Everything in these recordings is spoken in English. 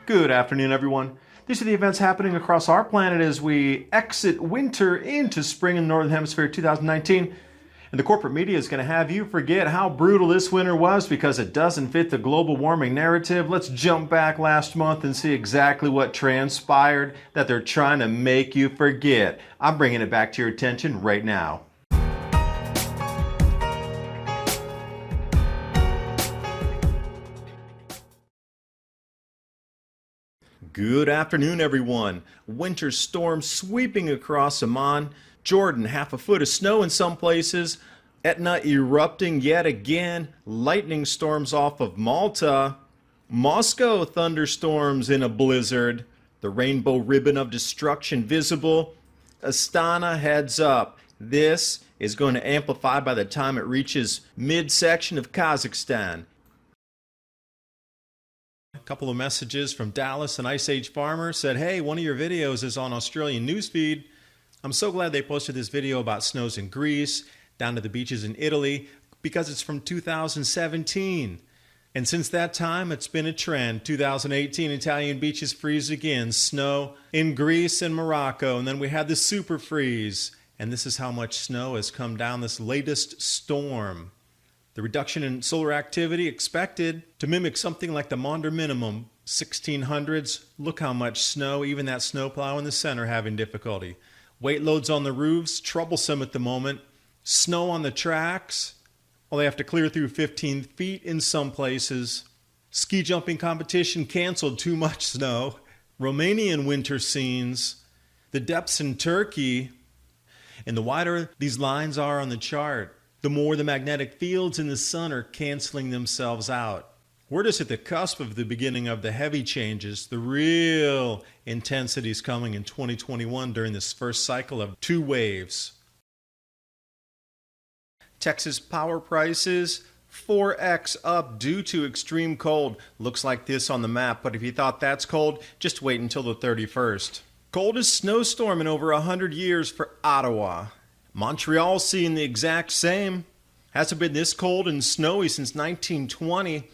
Good afternoon, everyone. These are the events happening across our planet as we exit winter into spring in the Northern Hemisphere 2019. And the corporate media is going to have you forget how brutal this winter was because it doesn't fit the global warming narrative. Let's jump back last month and see exactly what transpired that they're trying to make you forget. I'm bringing it back to your attention right now. Good afternoon, everyone. Winter storm sweeping across Oman. Jordan, half a foot of snow in some places. Etna erupting yet again. Lightning storms off of Malta. Moscow thunderstorms in a blizzard. The rainbow ribbon of destruction visible. Astana heads up. This is going to amplify by the time it reaches midsection of Kazakhstan. A couple of messages from Dallas. An Ice Age farmer said, hey, one of your videos is on Australian newsfeed. I'm so glad they posted this video about snows in Greece, down to the beaches in Italy, because it's from 2017. And since that time, it's been a trend. 2018, Italian beaches freeze again. Snow in Greece and Morocco. And then we had the super freeze. And this is how much snow has come down this latest storm. The reduction in solar activity expected to mimic something like the Maunder minimum, 1600s. Look how much snow, even that snowplow in the center having difficulty. Weight loads on the roofs, troublesome at the moment. Snow on the tracks, well, they have to clear through 15 feet in some places. Ski jumping competition canceled, too much snow. Romanian winter scenes. The depths in Turkey. And the wider these lines are on the chart, the more the magnetic fields in the sun are canceling themselves out. We're just at the cusp of the beginning of the heavy changes, the real intensities coming in 2021 during this first cycle of two waves. Texas power prices 4x up due to extreme cold. Looks like this on the map, but if you thought that's cold, just wait until the 31st. Coldest snowstorm in over 100 years for Ottawa. Montreal seeing the exact same. Hasn't been this cold and snowy since 1920,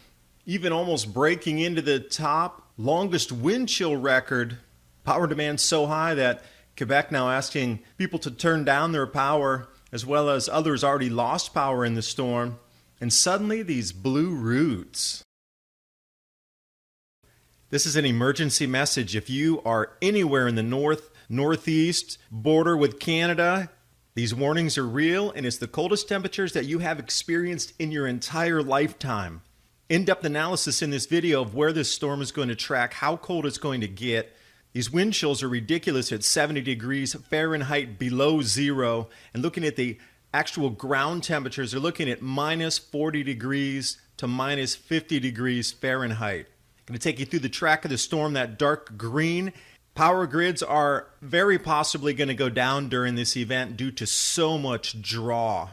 even almost breaking into the top longest wind chill record. Power demand so high that Quebec now asking people to turn down their power, as well as others already lost power in the storm. And suddenly these blue roots. This is an emergency message. If you are anywhere in the northeast border with Canada, these warnings are real, and it's the coldest temperatures that you have experienced in your entire lifetime. In-depth analysis in this video of where this storm is going to track, how cold it's going to get. These wind chills are ridiculous at 70 degrees Fahrenheit below zero. And looking at the actual ground temperatures, they're looking at minus 40 degrees to minus 50 degrees Fahrenheit. I'm going to take you through the track of the storm, that dark green. Power grids are very possibly going to go down during this event due to so much draw.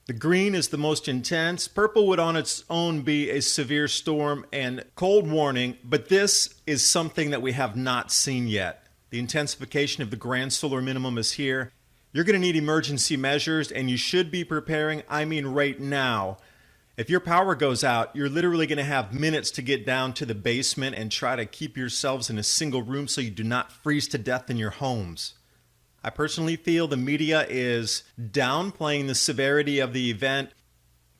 The green is the most intense. Purple would on its own be a severe storm and cold warning, but this is something that we have not seen yet. The intensification of the grand solar minimum is here. You're going to need emergency measures, and you should be preparing, I mean right now. If your power goes out, you're literally going to have minutes to get down to the basement and try to keep yourselves in a single room so you do not freeze to death in your homes. I personally feel the media is downplaying the severity of the event,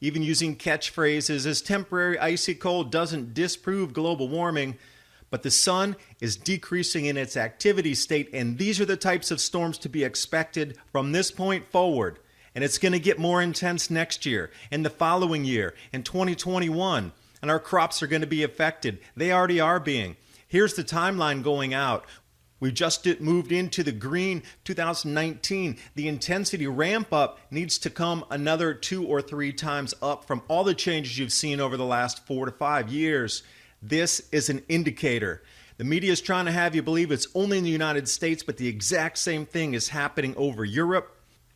even using catchphrases as temporary icy cold doesn't disprove global warming, but the sun is decreasing in its activity state, and these are the types of storms to be expected from this point forward. And it's going to get more intense next year, and the following year, in 2021. And our crops are going to be affected. They already are being. Here's the timeline going out. We've just moved into the green 2019. The intensity ramp up needs to come another 2 or 3 times up from all the changes you've seen over the last 4 to 5 years. This is an indicator. The media is trying to have you believe it's only in the United States, but the exact same thing is happening over Europe.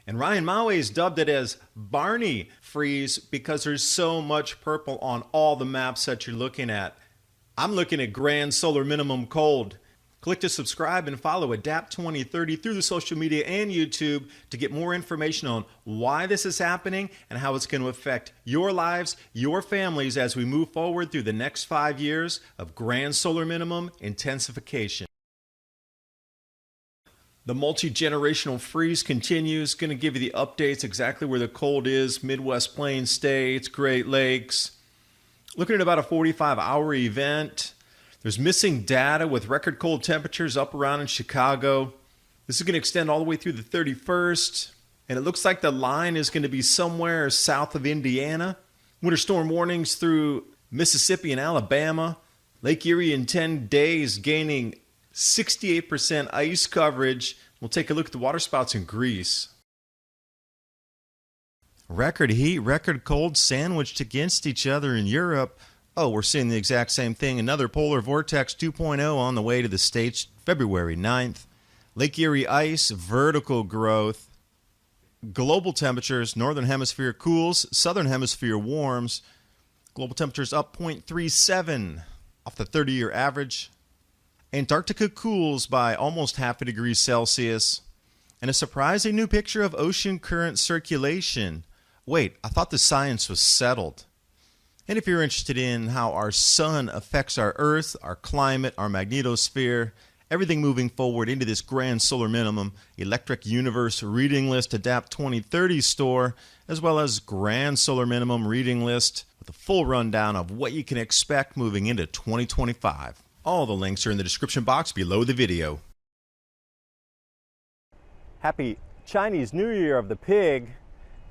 And Ryan Maue has dubbed it as Barney freeze because there's so much purple on all the maps that you're looking at. I'm looking at grand solar minimum cold. Click to subscribe and follow Adapt 2030 through the social media and YouTube to get more information on why this is happening and how it's going to affect your lives, your families as we move forward through the next 5 years of grand solar minimum intensification. The multi-generational freeze continues. Going to give you the updates exactly where the cold is, Midwest Plains states, Great Lakes. Looking at about a 45-hour event. There's missing data with record cold temperatures up around in Chicago. This is going to extend all the way through the 31st. And it looks like the line is going to be somewhere south of Indiana. Winter storm warnings through Mississippi and Alabama. Lake Erie in 10 days gaining 68% ice coverage. We'll take a look at the waterspouts in Greece. Record heat, record cold sandwiched against each other in Europe. Oh, we're seeing the exact same thing. Another polar vortex 2.0 on the way to the States February 9th. Lake Erie ice, vertical growth. Global temperatures, northern hemisphere cools, southern hemisphere warms. Global temperatures up 0.37 off the 30-year average. Antarctica cools by almost half a degree Celsius. And a surprising new picture of ocean current circulation. Wait, I thought the science was settled. And if you're interested in how our sun affects our Earth, our climate, our magnetosphere, everything moving forward into this grand solar minimum, electric universe reading list Adapt 2030 store, as well as grand solar minimum reading list with a full rundown of what you can expect moving into 2025. All the links are in the description box below the video. Happy Chinese New Year of the pig.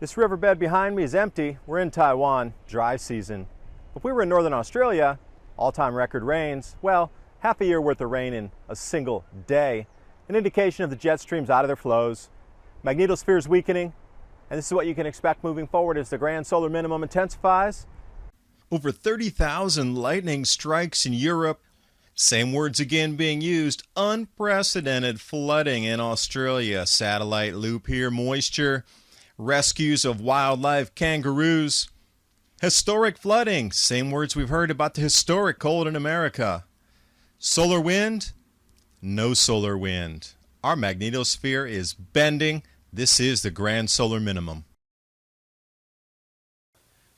This riverbed behind me is empty. We're in Taiwan, dry season. If we were in northern Australia, all-time record rains, well, half a year worth of rain in a single day. An indication of the jet streams out of their flows. Magnetosphere is weakening, and this is what you can expect moving forward as the grand solar minimum intensifies. Over 30,000 lightning strikes in Europe. Same words again being used. Unprecedented flooding in Australia. Satellite loop here. Moisture. Rescues of wildlife, kangaroos. Historic flooding. Same words we've heard about the historic cold in America. Solar wind. No solar wind. Our magnetosphere is bending. This is the grand solar minimum.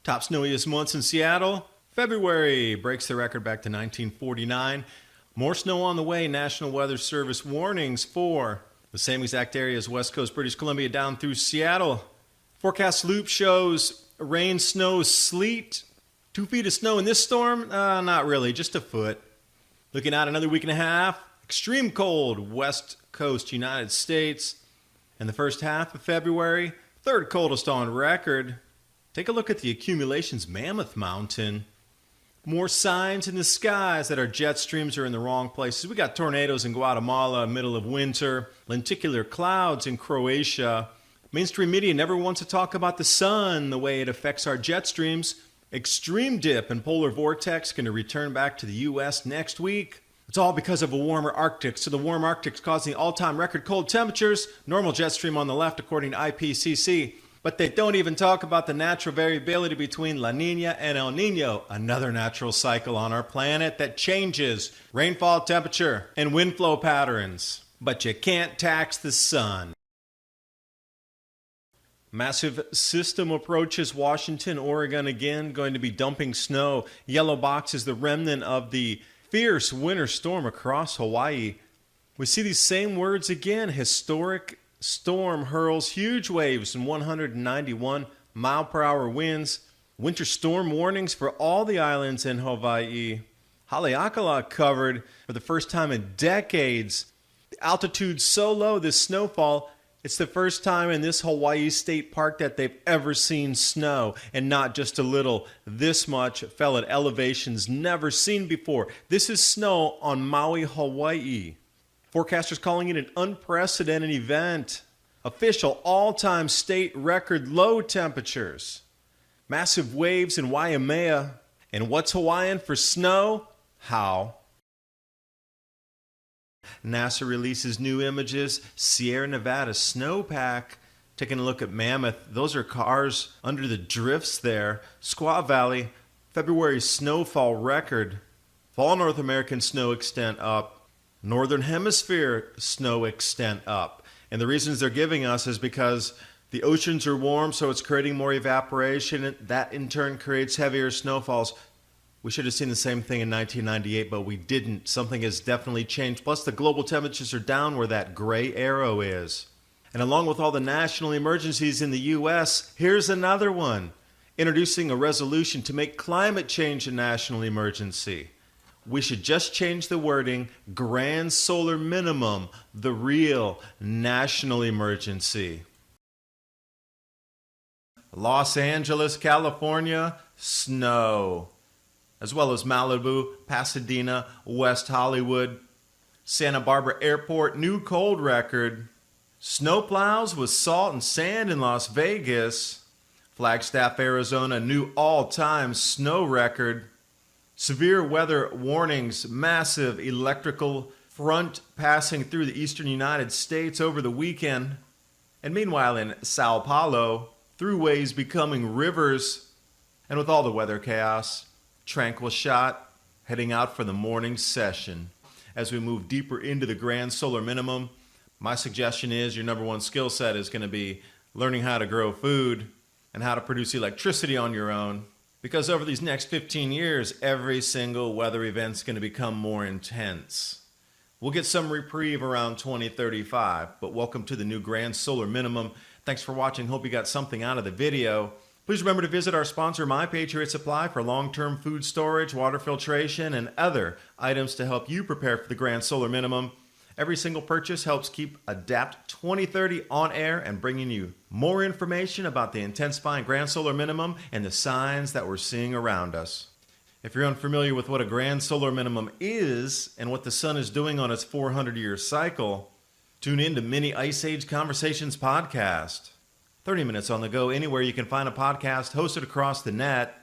Top snowiest months in Seattle. February breaks the record back to 1949. More snow on the way. National Weather Service warnings for the same exact area as West Coast, British Columbia down through Seattle. Forecast loop shows rain, snow, sleet. 2 feet of snow in this storm? Not really, just a foot. Looking at another week and a half. Extreme cold, West Coast, United States. In the first half of February, third coldest on record. Take a look at the accumulations, Mammoth Mountain. More signs in the skies that our jet streams are in the wrong places. We got tornadoes in Guatemala, middle of winter. Lenticular clouds in Croatia. Mainstream media never wants to talk about the sun, the way it affects our jet streams. Extreme dip and polar vortex going to return back to the U.S. next week. It's all because of a warmer Arctic. So the warm Arctic's causing all-time record cold temperatures. Normal jet stream on the left according to IPCC. But they don't even talk about the natural variability between La Nina and El Nino, another natural cycle on our planet that changes rainfall, temperature, and wind flow patterns. But you can't tax the sun. Massive system approaches Washington, Oregon again, going to be dumping snow. Yellow box is the remnant of the fierce winter storm across Hawaii. We see these same words again. Historic storm hurls huge waves and 191 mile-per-hour winds. Winter storm warnings for all the islands in Hawaii. Haleakala covered for the first time in decades. The altitude so low, this snowfall, it's the first time in this Hawaii state park that they've ever seen snow, and not just a little. This much fell at elevations never seen before. This is snow on Maui, Hawaii. Forecasters calling it an unprecedented event. Official all-time state record low temperatures. Massive waves in Waimea. And what's Hawaiian for snow? How? NASA releases new images. Sierra Nevada snowpack. Taking a look at Mammoth. Those are cars under the drifts there. Squaw Valley, February snowfall record. Fall North American snow extent up. Northern Hemisphere snow extent up. And the reasons they're giving us is because the oceans are warm, so it's creating more evaporation. That in turn creates heavier snowfalls. We should have seen the same thing in 1998, but we didn't. Something has definitely changed. Plus, the global temperatures are down where that gray arrow is. And along with all the national emergencies in the U.S., here's another one. Introducing a resolution to make climate change a national emergency. We should just change the wording, grand solar minimum, the real national emergency. Los Angeles, California, snow. As well as Malibu, Pasadena, West Hollywood. Santa Barbara Airport, new cold record. Snowplows with salt and sand in Las Vegas. Flagstaff, Arizona, new all-time snow record. Severe weather warnings, massive electrical front passing through the eastern United States over the weekend. And meanwhile in Sao Paulo, throughways becoming rivers. And with all the weather chaos, tranquil shot, heading out for the morning session. As we move deeper into the grand solar minimum, my suggestion is your number one skill set is going to be learning how to grow food and how to produce electricity on your own. Because over these next 15 years, every single weather event's going to become more intense. We'll get some reprieve around 2035, but welcome to the new grand solar minimum. Thanks for watching. Hope you got something out of the video. Please remember to visit our sponsor, Patriot Supply, for long-term food storage, water filtration, and other items to help you prepare for the grand solar minimum. Every single purchase helps keep ADAPT 2030 on air and bringing you more information about the intensifying grand solar minimum and the signs that we're seeing around us. If you're unfamiliar with what a grand solar minimum is and what the sun is doing on its 400-year cycle, tune in to Mini Ice Age Conversations podcast. 30 minutes on the go anywhere you can find a podcast hosted across the net.